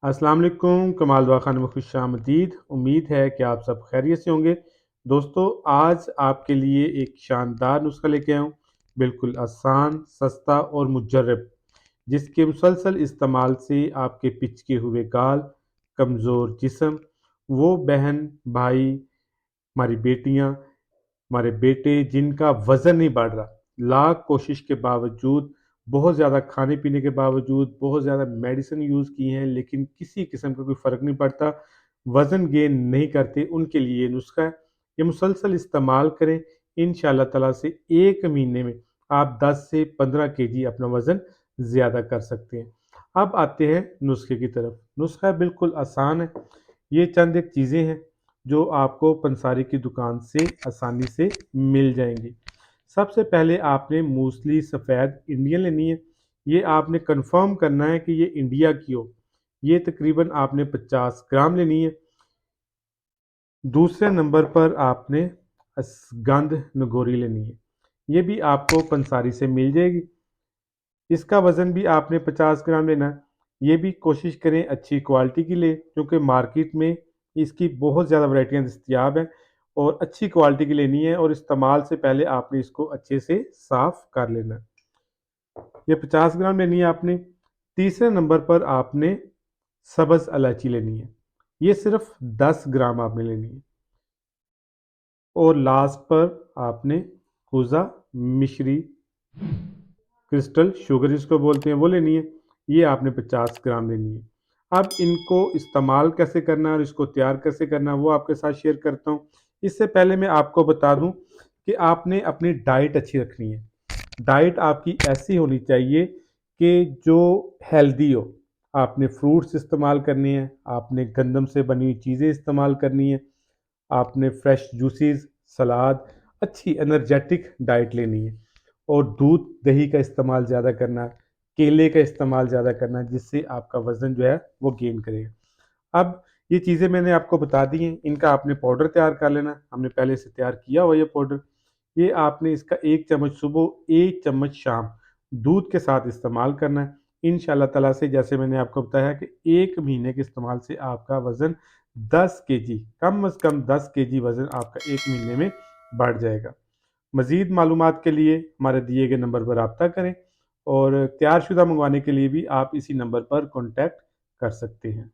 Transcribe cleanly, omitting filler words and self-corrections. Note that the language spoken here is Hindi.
अस्सलाम वालेकुम, कमाल दवा खाने में खुशामदीद। उम्मीद है कि आप सब खैरियत से होंगे। दोस्तों, आज आपके लिए एक शानदार नुस्खा लेके आया हूँ, बिल्कुल आसान, सस्ता और मुजर्रब, जिसके मुसलसल इस्तेमाल से आपके पिचके हुए गाल, कमज़ोर जिस्म, वो बहन, भाई, हमारी बेटियाँ, हमारे बेटे जिनका वज़न नहीं बढ़ रहा, लाख कोशिश के बावजूद, बहुत ज़्यादा खाने-पीने के बावजूद, बहुत ज़्यादा मेडिसिन यूज़ की हैं, लेकिन किसी किस्म का कोई फ़र्क नहीं पड़ता, वज़न गेन नहीं करते, उनके लिए ये नुस्खा है। ये मुसलसल इस्तेमाल करें, इंशाअल्लाह ताला से 1 महीने में आप 10 से 15 केजी अपना वज़न ज़्यादा कर सकते हैं। अब आते हैं नुस्खे की तरफ। नुस्खा बिल्कुल आसान है। ये चंद एक चीज़ें हैं जो आपको पंसारी की दुकान से आसानी से मिल जाएँगी। सबसे पहले आपने मूसली सफ़ेद इंडियन लेनी है। ये आपने कन्फ़र्म करना है कि ये इंडिया की हो। ये तकरीबन आपने 50 ग्राम लेनी है। दूसरे नंबर पर आपने गंध नगोरी लेनी है। ये भी आपको पंसारी से मिल जाएगी। इसका वज़न भी आपने 50 ग्राम लेना है। ये भी कोशिश करें अच्छी क्वालिटी की लें, क्योंकि मार्केट में इसकी बहुत ज़्यादा वैराइटियाँ दस्तयाब हैं और अच्छी क्वालिटी की लेनी है और इस्तेमाल से पहले आपने इसको अच्छे से साफ़ कर लेना है। ये 50 ग्राम लेनी है आपने। तीसरे नंबर पर आपने सब्ज़ इलायची लेनी है। ये सिर्फ़ 10 ग्राम आपने लेनी है। और लास्ट पर आपने कूज़ा मिश्री क्रिस्टल शुगर जिसको बोलते हैं वो लेनी है। ये आपने 50 ग्राम लेनी है। अब इनको इस्तेमाल कैसे करना है और इसको तैयार कैसे करना है वो आपके साथ शेयर करता हूँ। इससे पहले मैं आपको बता दूँ कि आपने अपनी डाइट अच्छी रखनी है। डाइट आपकी ऐसी होनी चाहिए कि जो हेल्दी हो। आपने फ्रूट्स इस्तेमाल करने हैं, आपने गंदम से बनी हुई चीज़ें इस्तेमाल करनी है, आपने फ्रेश जूसेस, सलाद, अच्छी एनर्जेटिक डाइट लेनी है और दूध, दही का इस्तेमाल ज़्यादा करना है, केले का इस्तेमाल ज़्यादा करना है, जिससे आपका वज़न जो है वो गेन करेगा। अब ये चीज़ें मैंने आपको बता दी हैं, इनका आपने पाउडर तैयार कर लेना है। हमने पहले से तैयार किया हुआ ये पाउडर। ये आपने इसका 1 चम्मच सुबह, 1 चम्मच शाम दूध के साथ इस्तेमाल करना है। इंशाअल्लाह ताला से जैसे मैंने आपको बताया कि 1 महीने के इस्तेमाल से आपका वज़न 10 केजी, कम से कम 10 केजी वज़न आपका 1 महीने में बढ़ जाएगा। मज़ीद मालूमात के लिए हमारे दिए गए नंबर पर राब्ता करें और तैयारशुदा मंगवाने के लिए भी आप इसी नंबर पर कॉन्टैक्ट कर सकते हैं।